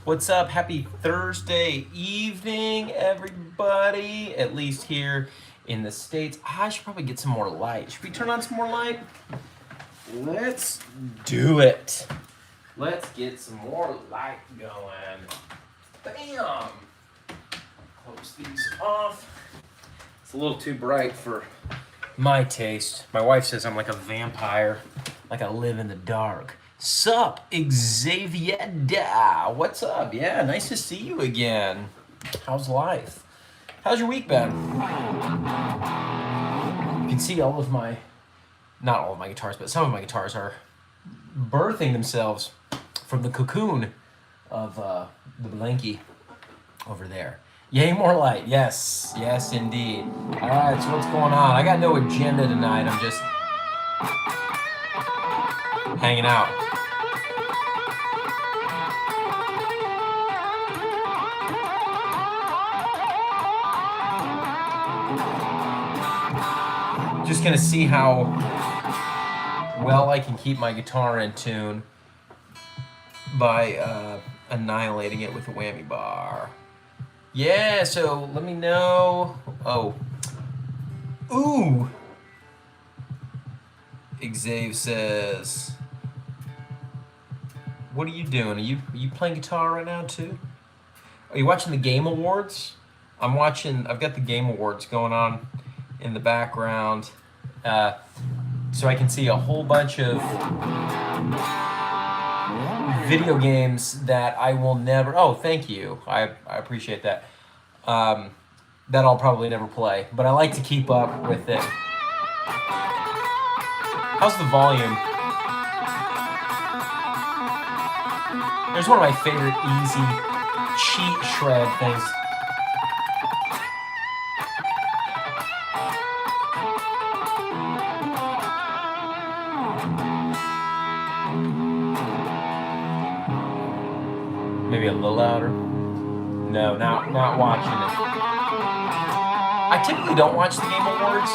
What's up? Happy Thursday evening, everybody. At least here in the States. I should probably get some more light. Should we turn on some more light? Let's do it. Let's get some more light going. Bam! Close these off. It's a little too bright for my taste. My wife says I'm like a vampire, like I live in the dark. Sup, Xavier? What's up? Yeah, nice to see you again. How's life? How's your week been? You can see all of my, not all of my guitars, but some of my guitars are birthing themselves from the cocoon of the blankie over there. Yay, more light. Yes, yes, indeed. All right, so what's going on? I got no agenda tonight. I'm just hanging out. Just gonna see how well I can keep my guitar in tune by annihilating it with a whammy bar. Yeah, so let me know. Oh. Ooh. Xavier says, what are you doing? Are you playing guitar right now too? Are you watching the Game Awards? I've got the Game Awards going on in the background. So I can see a whole bunch of video games that I will never, oh, thank you. I appreciate that. That I'll probably never play, but I like to keep up with it. How's the volume? There's one of my favorite easy cheat shred things. Maybe a little louder. No, not watching it. I typically don't watch the Game Awards.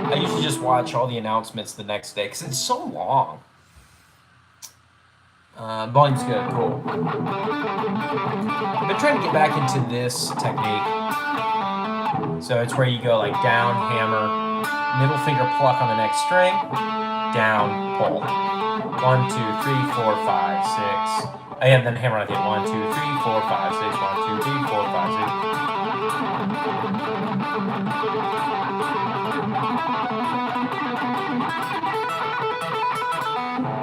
I usually just watch all the announcements the next day because it's so long. Volume's good, cool. I've been trying to get back into this technique. So it's where you go like down, hammer, middle finger pluck on the next string, down, pull. 1, 2, 3, 4, 5, 6. And then hammer on the 1, 2, 3, 4, 5, 6. 1, 2, 3, 4, 5, 6.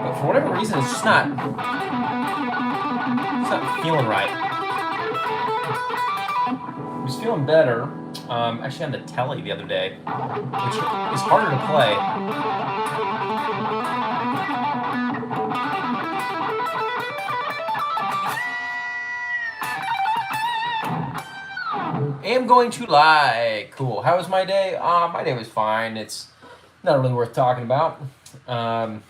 But for whatever reason, it's just not feeling right. I was feeling better, actually on the telly the other day, which is harder to play. Am going to lie. Cool. How was my day? My day was fine. It's not really worth talking about. I'm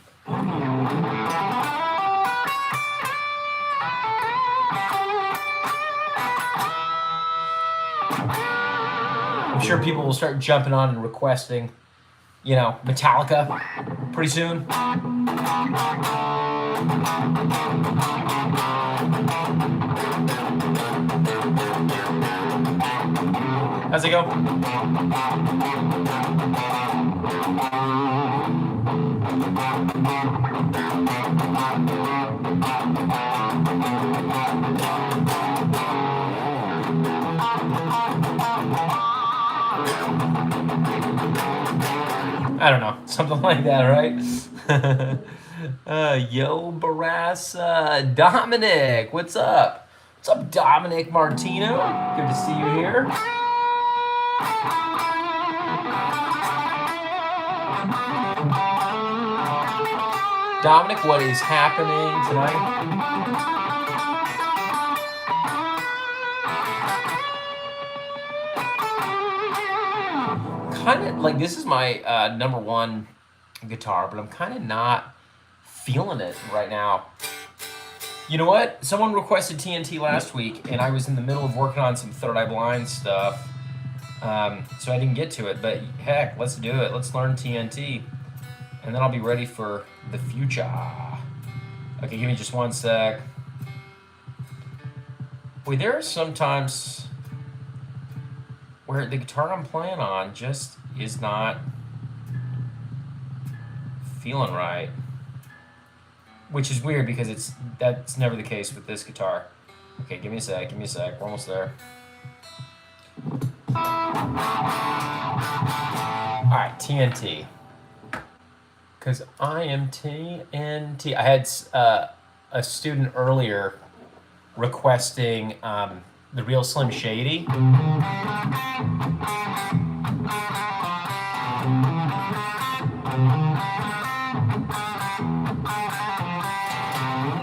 sure people will start jumping on and requesting, Metallica pretty soon. How's it go? I don't know, something like that, right? Yo, Bourassa, Dominic, what's up? What's up, Dominic Martino? Good to see you here. Dominic, what is happening tonight? Kind of like, this is my number one guitar, but I'm kind of not feeling it right now. You know what? Someone requested TNT last week, and I was in the middle of working on some Third Eye Blind stuff. So I didn't get to it, but heck, let's do it. Let's learn TNT, and then I'll be ready for the future. Okay, give me just one sec. Boy, there are sometimes where the guitar I'm playing on just is not feeling right, which is weird because that's never the case with this guitar. Okay, give me a sec, we're almost there. Alright, TNT. Because I am TNT. I had a student earlier requesting the real Slim Shady.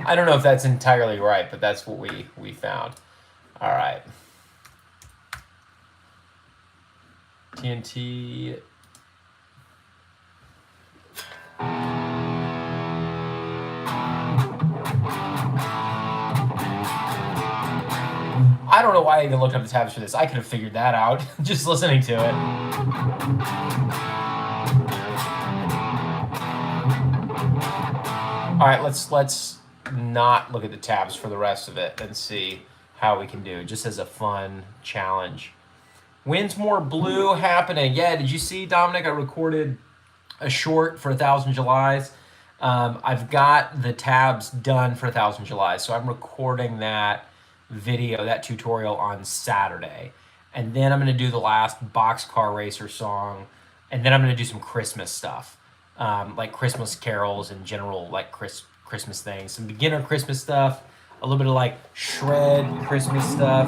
I don't know if that's entirely right, but that's what we found. All right. TNT. I don't know why I even looked up the tabs for this. I could have figured that out just listening to it. All right, let's not look at the tabs for the rest of it and see how we can do, just as a fun challenge. When's more blue happening? Yeah, did you see, Dominic? I recorded a short for 1,000 Julys. I've got the tabs done for 1,000 Julys, so I'm recording that video, that tutorial on Saturday. And then I'm going to do the last Boxcar Racer song, and then I'm going to do some Christmas stuff, like Christmas carols and general like Christmas things, some beginner Christmas stuff, a little bit of like shred Christmas stuff.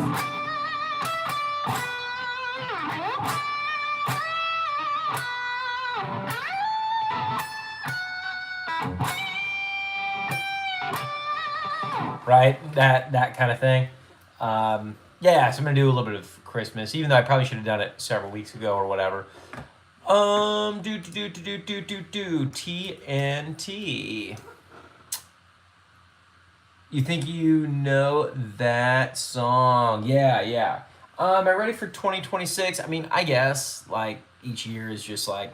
Right, that kind of thing. Yeah, so I'm gonna do a little bit of Christmas, even though I probably should have done it several weeks ago or whatever. TNT. You think you know that song? Yeah. Am I ready for 2026? I mean, I guess like each year is just like,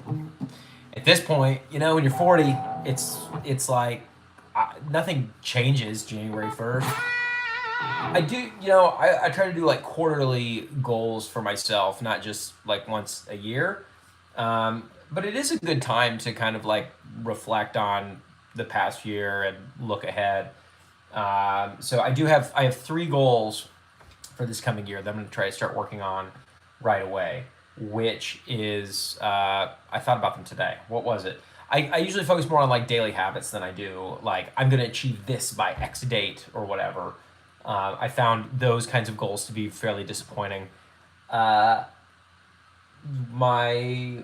at this point, you know, when you're 40, it's like nothing changes January 1st. I do, you know, I try to do like quarterly goals for myself, not just like once a year. But it is a good time to kind of like reflect on the past year and look ahead. So I have 3 goals for this coming year that I'm going to try to start working on right away, which is, I thought about them today. What was it? I usually focus more on like daily habits than I do like I'm going to achieve this by X date or whatever. I found those kinds of goals to be fairly disappointing. My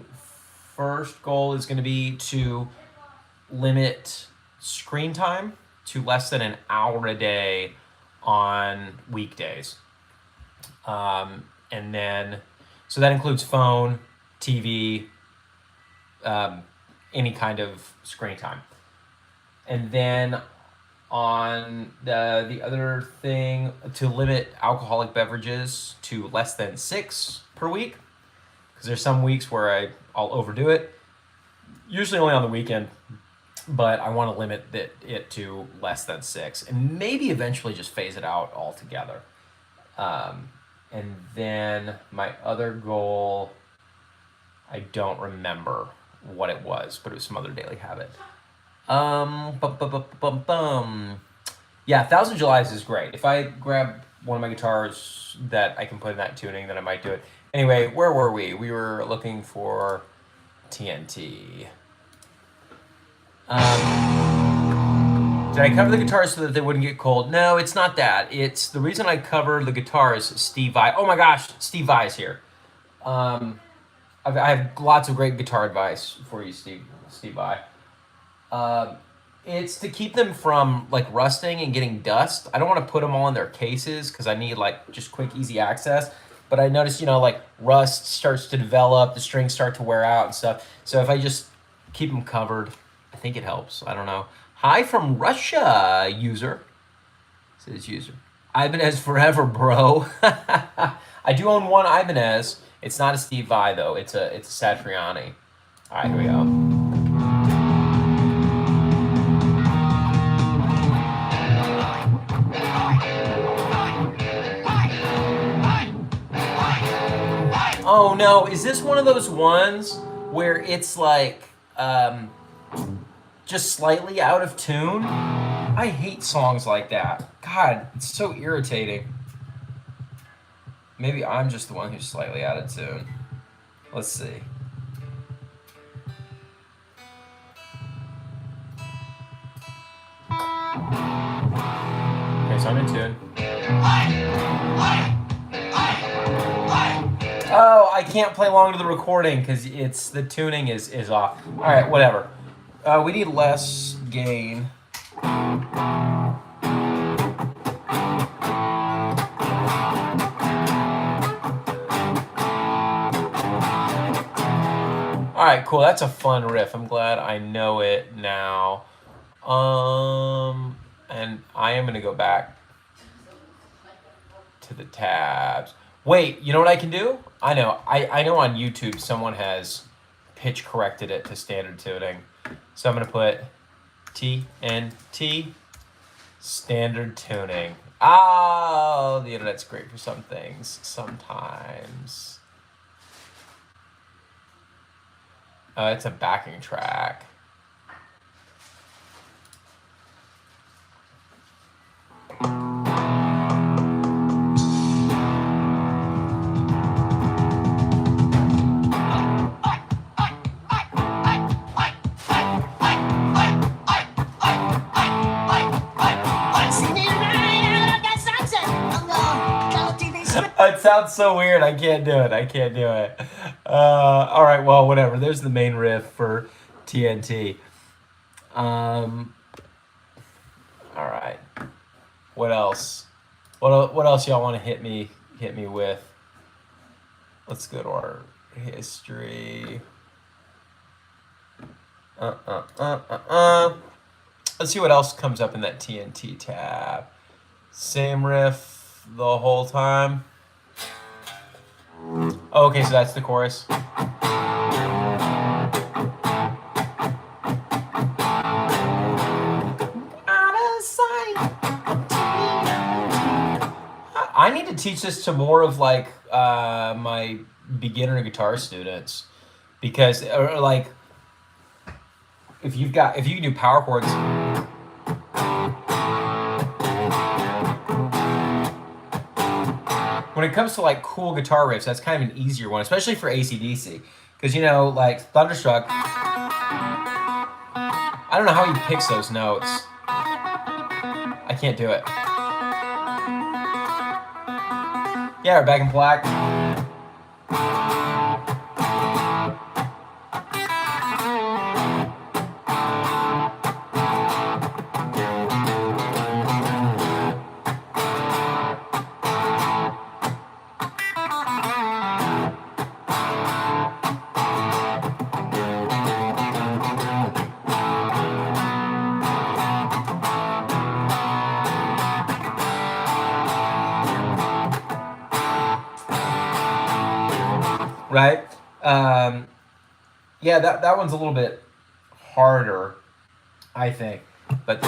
first goal is going to be to limit screen time to less than an hour a day on weekdays. And then, so that includes phone, TV, any kind of screen time. And then on the other thing, to limit alcoholic beverages to less than 6 per week, because there's some weeks where I'll overdo it, usually only on the weekend, but I want to limit it to less than 6 and maybe eventually just phase it out altogether. And then my other goal, I don't remember what it was, but it was some other daily habit. Yeah, 1,000 Julys is great. If I grab one of my guitars that I can put in that tuning, then I might do it. Anyway, where were we? We were looking for TNT. Did I cover the guitars so that they wouldn't get cold? No, it's not that. It's the reason I cover the guitars. Steve Vai. Oh my gosh, Steve Vai is here. I have lots of great guitar advice for you, Steve Vai. It's to keep them from like rusting and getting dust. I don't want to put them all in their cases because I need like just quick, easy access. But I noticed, you know, like rust starts to develop, the strings start to wear out and stuff. So if I just keep them covered, I think it helps. I don't know. Hi from Russia, user. Says user. Ibanez forever, bro. I do own one Ibanez. It's not a Steve Vai though. It's a Satriani. All right, here we go. Oh no, is this one of those ones where it's like just slightly out of tune? I hate songs like that. God, it's so irritating. Maybe I'm just the one who's slightly out of tune. Let's see. Okay, so I'm in tune. Oh, I can't play along to the recording because it's the tuning is off. All right, whatever. We need less gain. All right, cool. That's a fun riff. I'm glad I know it now. And I am gonna go back to the tabs. Wait, you know what I can do? I know. I know on YouTube someone has pitch corrected it to standard tuning. So I'm gonna put TNT standard tuning. Oh, the internet's great for some things sometimes. It's a backing track. It sounds so weird. I can't do it. All right, well, whatever. There's the main riff for TNT. All right. What else? What else y'all want to hit me with? Let's go to our history. Let's see what else comes up in that TNT tab. Same riff the whole time. Oh, okay, so that's the chorus. I need to teach this to more of like my beginner guitar students, because like if you can do power chords. When it comes to like cool guitar riffs, that's kind of an easier one, especially for AC/DC, because you know, like Thunderstruck. I don't know how he picks those notes. I can't do it. Yeah, we're back in black. Right? Yeah, that one's a little bit harder, I think. But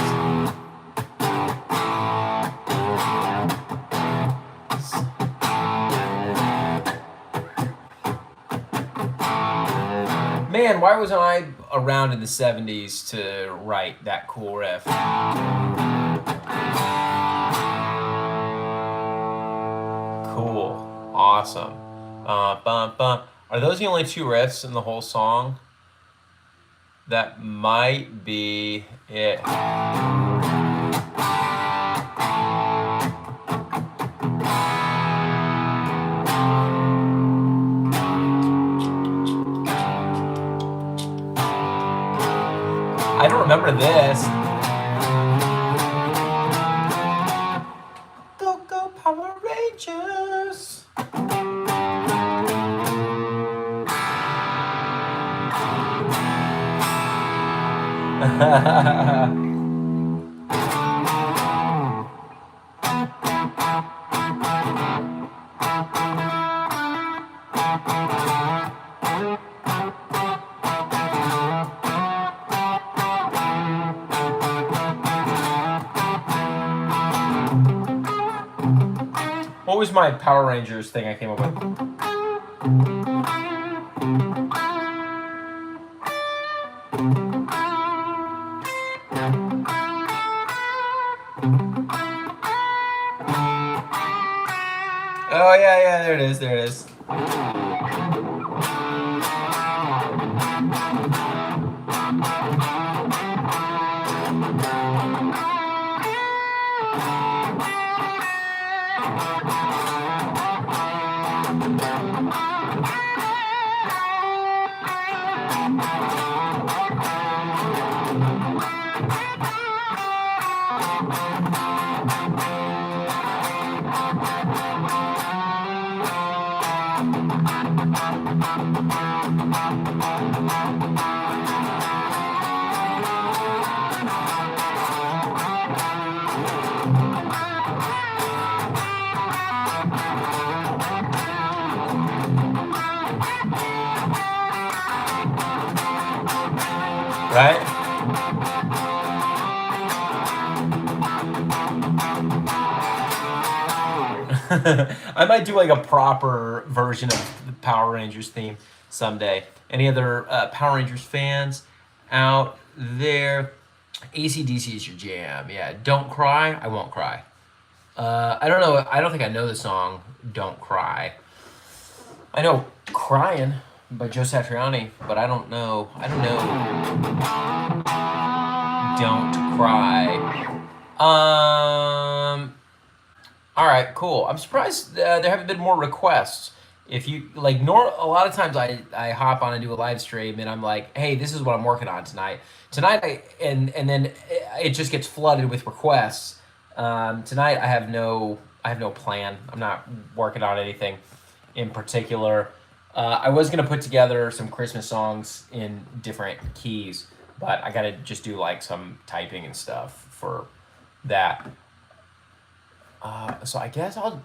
man, why wasn't I around in the 70s to write that cool riff? Cool. Awesome. Are those the only two riffs in the whole song? That might be it. I don't remember this. Go, go, Power Rangers. What was my Power Rangers thing I came up with? Oh yeah, there it is, there it is. Right? I might do like a proper version of the Power Rangers theme someday. Any other Power Rangers fans out there? AC/DC is your jam. Yeah, Don't Cry, I Won't Cry. I don't know. I don't think I know the song Don't Cry. I know Crying by Joe Satriani, but I don't know. Don't Cry. All right, cool. I'm surprised there haven't been more requests. If you like, a lot of times I hop on and do a live stream, and I'm like, hey, this is what I'm working on tonight. And then it just gets flooded with requests. Tonight I have no plan. I'm not working on anything in particular. I was gonna put together some Christmas songs in different keys, but I gotta just do like some typing and stuff for that. So I guess I'll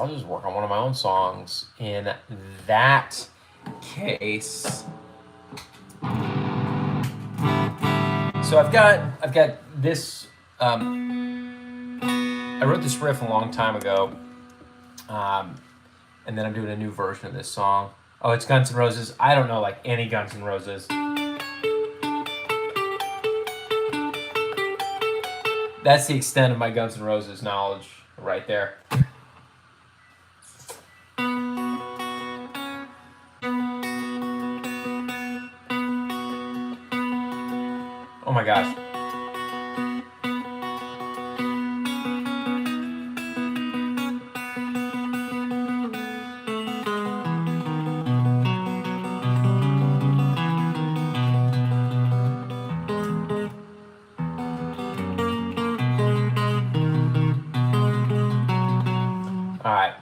just work on one of my own songs in that case. So I've got this. I wrote this riff a long time ago, and then I'm doing a new version of this song. Oh, it's Guns N' Roses. I don't know like any Guns N' Roses. That's the extent of my Guns N' Roses knowledge right there. Oh my gosh. All right.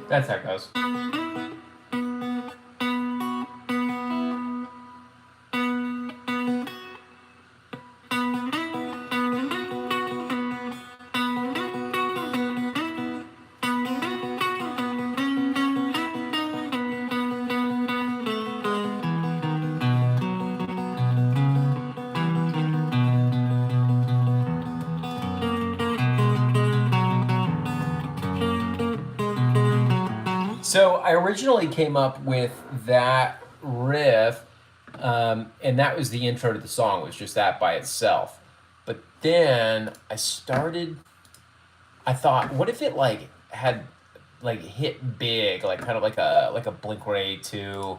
That's how it goes. So I originally came up with that riff, and that was the intro to the song. It was just that by itself. But then I thought, what if it like had like hit big, like kind of like a Blink-182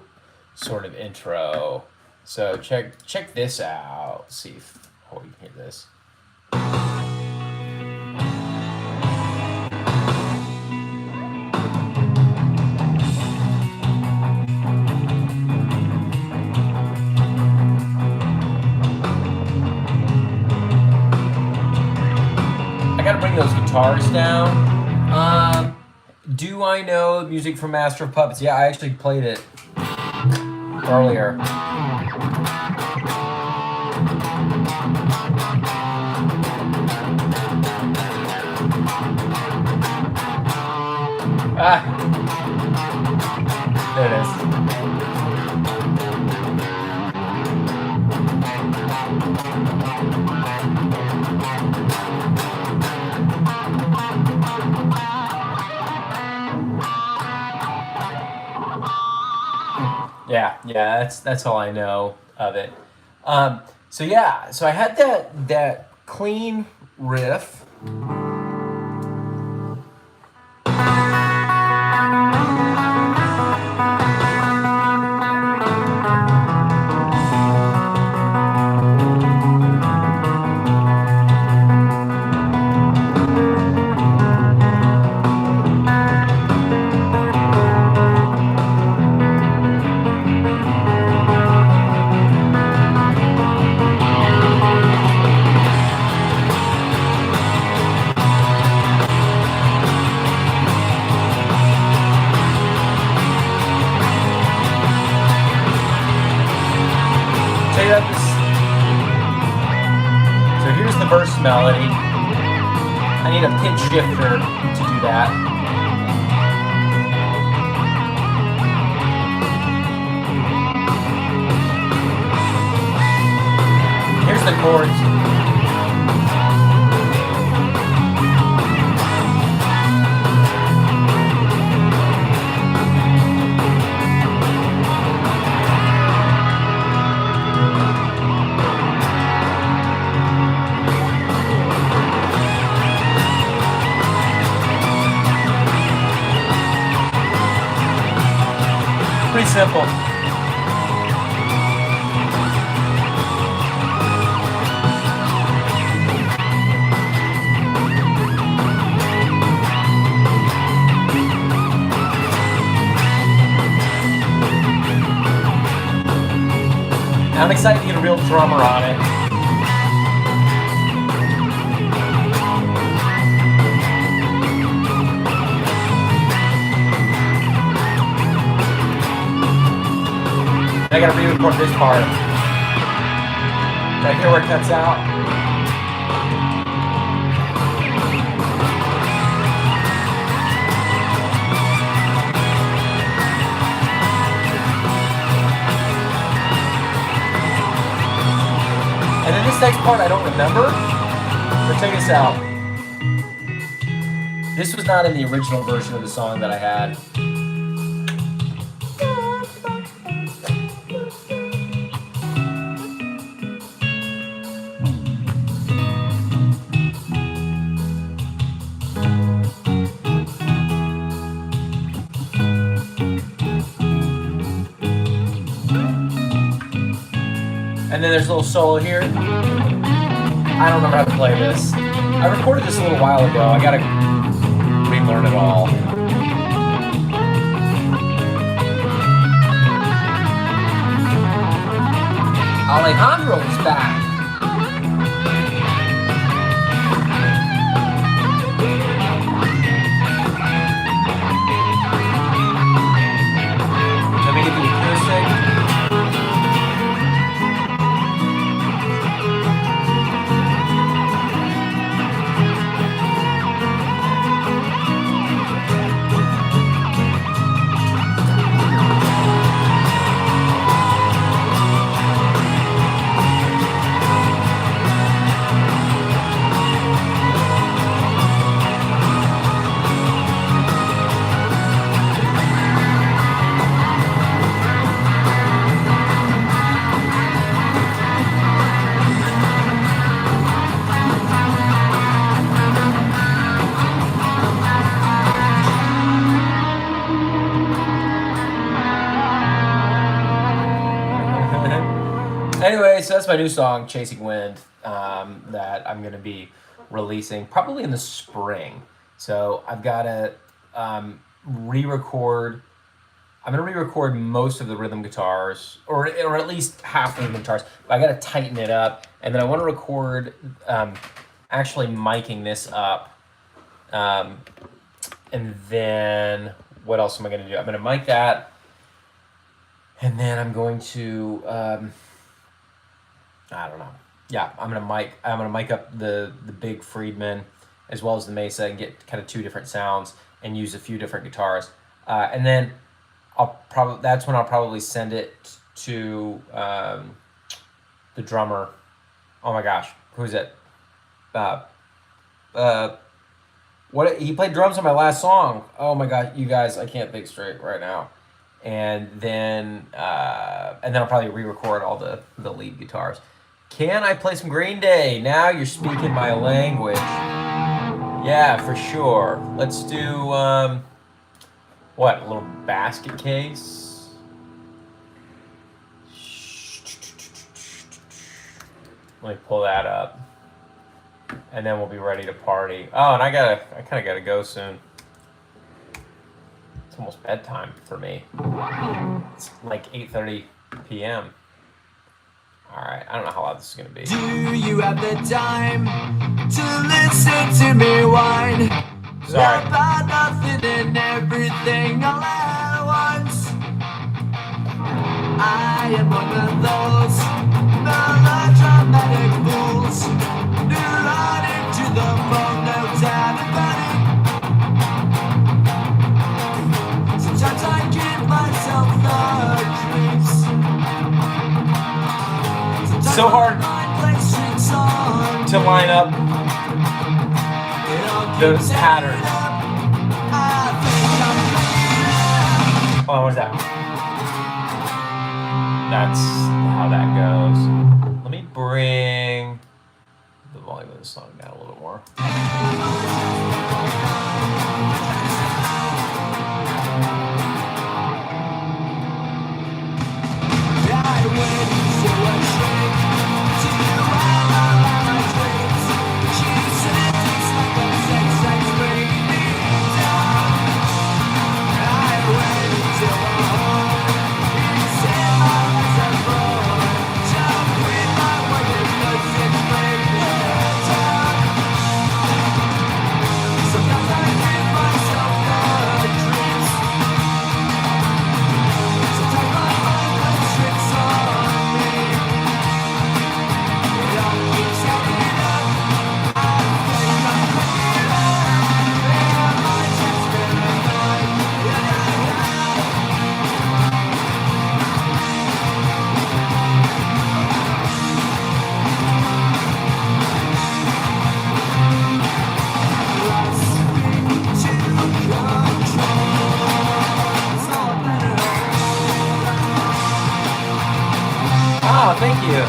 sort of intro. So check this out. Let's see if you can hear this. Bring those guitars down. Do I know music from Master of Puppets? Yeah, I actually played it earlier. There Yeah, that's all I know of it. So yeah, so I had that clean riff. So you have this. So here's the verse melody. I need a pitch shifter to do that. Here's the chords. Pretty simple. I'm excited to get a real drummer on it. I gotta re-record this part. Right here where it cuts out. And then this next part I don't remember, but check this out. This was not in the original version of the song that I had. And then there's a little solo here. I don't remember how to play this. I recorded this a little while ago. I gotta relearn it all. Alejandro's back. Let me get the acoustic. Anyway, so that's my new song, Chasing Wind, that I'm going to be releasing probably in the spring. So I've got to re-record. I'm going to re-record most of the rhythm guitars, or at least half the rhythm guitars. But I got to tighten it up, and then I want to record actually miking this up. And then what else am I going to do? I'm going to mic that, and then I'm going to I don't know. Yeah, I'm gonna mic up the big Friedman as well as the Mesa and get kind of two different sounds and use a few different guitars. And then that's when I'll probably send it to the drummer. Oh my gosh, who's it? What he played drums on my last song. Oh my god, you guys, I can't think straight right now. and then I'll probably re-record all the lead guitars. Can I play some Green Day? Now you're speaking my language. Yeah, for sure. Let's do what? A little basket case. Let me pull that up, and then we'll be ready to party. Oh, and I kind of gotta go soon. It's almost bedtime for me. It's like 8:30 p.m. All right, I don't know how loud this is gonna be. Do you have the time to listen to me whine? Sorry. About nothing and everything all at once. I am one of those melodramatic fools who run into the phone, no time and running. Sometimes I give myself the creeps. So hard to line up those patterns. Oh, what's that? That's how that goes. Let me bring the volume of the song down a little bit more. Oh, thank you.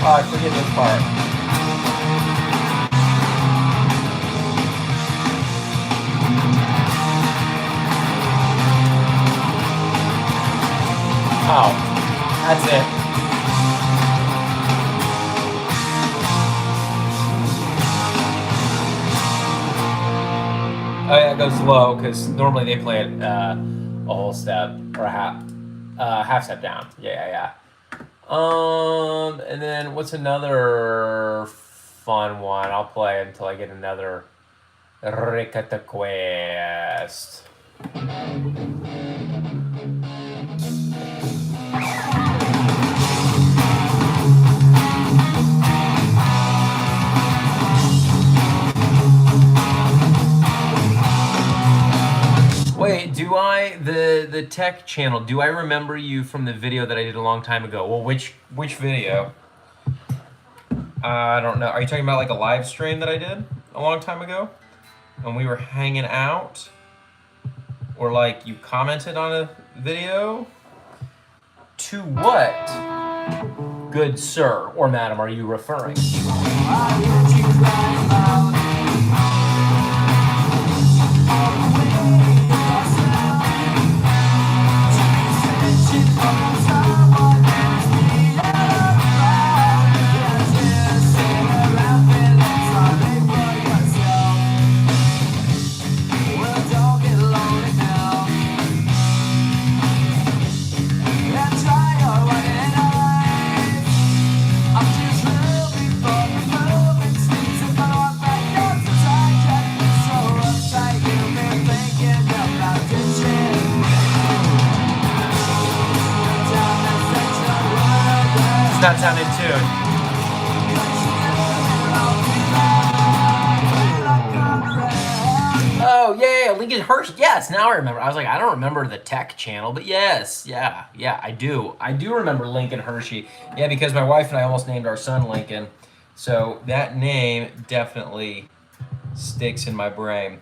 Oh, I forget this part. Oh, that's it. Oh yeah, it goes low because normally they play it a whole step or a half step down. Yeah. And then what's another fun one? I'll play until I get another request. Wait, the tech channel, do I remember you from the video that I did a long time ago? Well, which video? I don't know. Are you talking about like a live stream that I did a long time ago? When we were hanging out? Or like you commented on a video? To what, good sir or madam, are you referring? I'm just not sound in tune. Oh, yeah, Lincoln Hirsch. Yes, now I remember. I was like, I don't remember the tech channel, but yes, yeah, I do. I do remember Lincoln Hershey. Yeah, because my wife and I almost named our son Lincoln. So that name definitely sticks in my brain.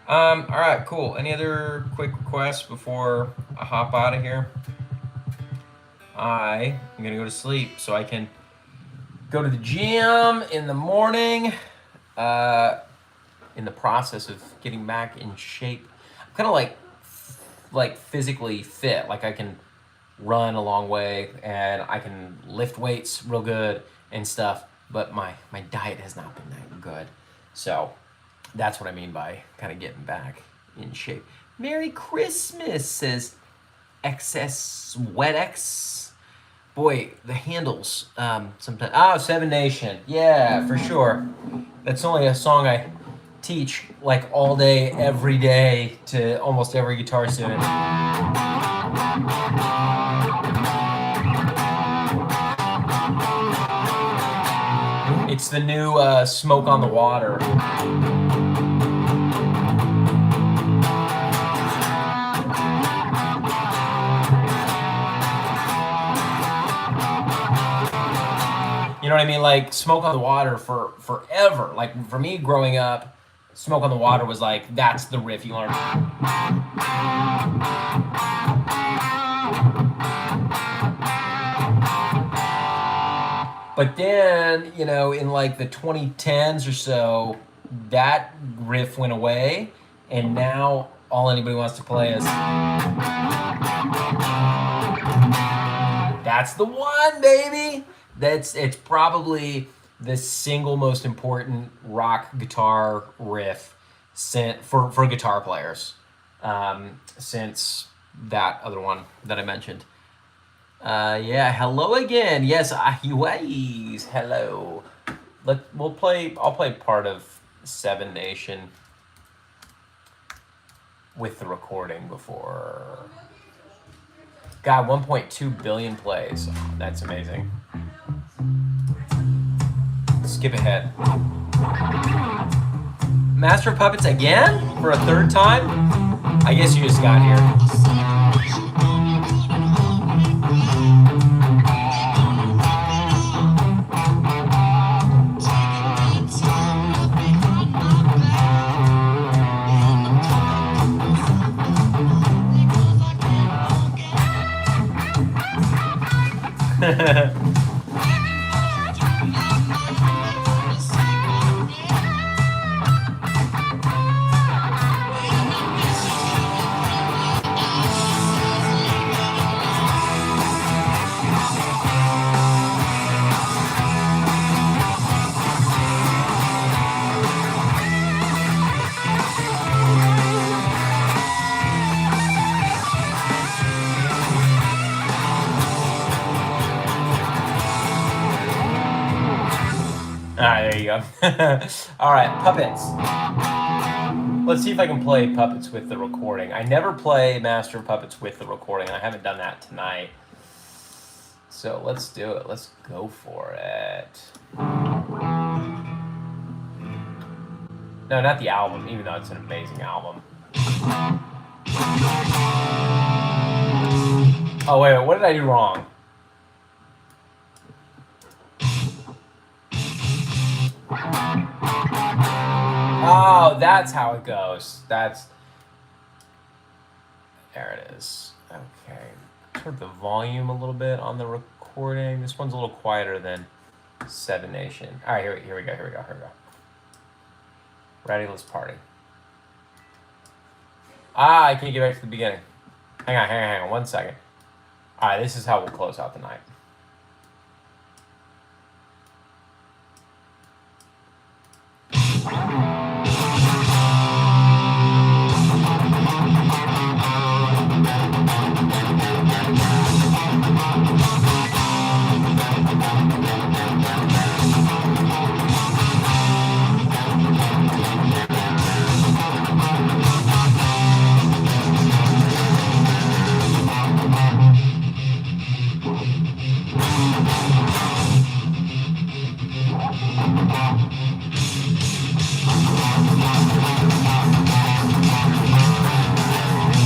All right, cool. Any other quick requests before I hop out of here? I am gonna go to sleep so I can go to the gym in the morning. In the process of getting back in shape, I'm kind of like physically fit. Like I can run a long way and I can lift weights real good and stuff. But my diet has not been that good. So that's what I mean by kind of getting back in shape. Merry Christmas, says XS WetX. Boy, the handles sometimes. Oh, Seven Nation. Yeah, for sure. That's only a song I teach like all day, every day to almost every guitar student. It's the new Smoke on the Water. You know what I mean? Like Smoke on the Water for forever. Like for me growing up, Smoke on the Water was like, that's the riff you learn. But then, you know, in like the 2010s or so, that riff went away, and now all anybody wants to play is that's the one, baby. It's probably the single most important rock guitar riff for guitar players since that other one that I mentioned. Yeah, hello again. Yes, Ahiwais. Hello. I'll play part of Seven Nation with the recording before. God, 1.2 billion plays. Oh, that's amazing. Skip ahead. Master of Puppets again? For a third time? I guess you just got here. There you go. All right, puppets. Let's see if I can play puppets with the recording. I never play Master of Puppets with the recording. I haven't done that tonight. So let's do it. Let's go for it. No, not the album, even though it's an amazing album. Oh, wait, what did I do wrong? Oh, that's how it goes. There it is. Okay. Turn the volume a little bit on the recording. This one's a little quieter than Seven Nation. All right, here we go. Ready? Let's party. I can't get back to the beginning. Hang on 1 second. All right, this is how we'll close out the night.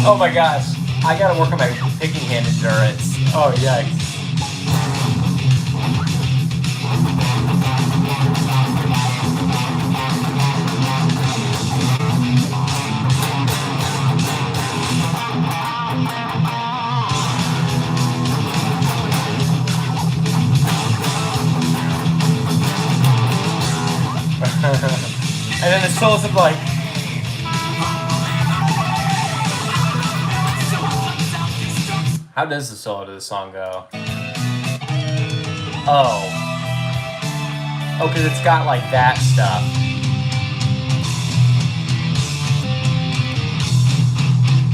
Oh my gosh, I gotta work on my picking hand endurance. Oh yikes. And then the solos of like, how does the solo to the song go? Oh, because it's got like that stuff.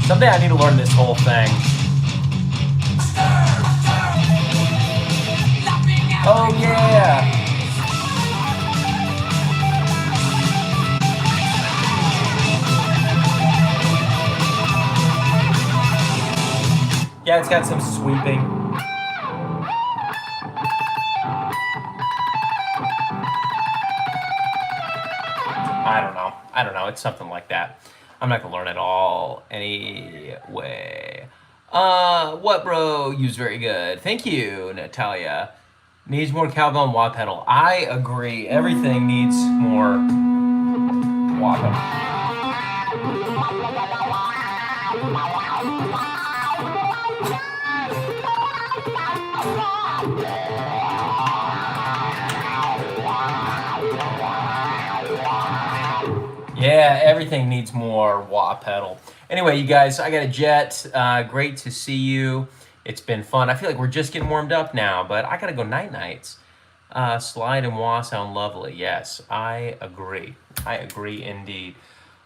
Someday I need to learn this whole thing. Oh yeah. Yeah, it's got some sweeping. I don't know. It's something like that. I'm not gonna learn it all anyway. What bro? You's very good. Thank you, Natalia. Needs more cowbell and wah pedal. I agree. Everything needs more wah pedal. Yeah, everything needs more wah pedal. Anyway, you guys, I got a jet. Great to see you. It's been fun. I feel like we're just getting warmed up now, but I gotta go night-nights. Slide and wah sound lovely. Yes, I agree. I agree indeed.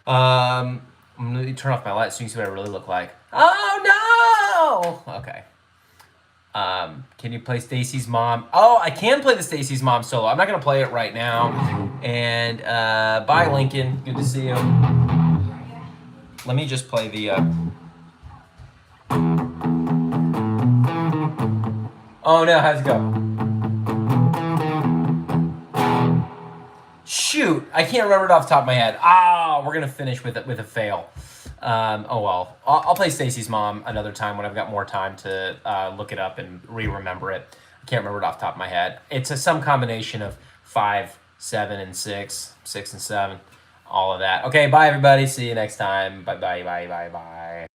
I'm gonna turn off my light so you can see what I really look like. Oh no! Okay. Can you play Stacy's Mom? Oh, I can play the Stacy's Mom solo. I'm not gonna play it right now. And bye, Lincoln. Good to see you. Let me just play the. Oh no, how's it go? Shoot, I can't remember it off the top of my head. We're gonna finish with a fail. Oh well, I'll play Stacy's Mom another time when I've got more time to look it up and remember it. I can't remember it off the top of my head. It's some combination of 5, 7, and 6, 6 and 7, all of that. Okay, bye everybody. See you next time. Bye.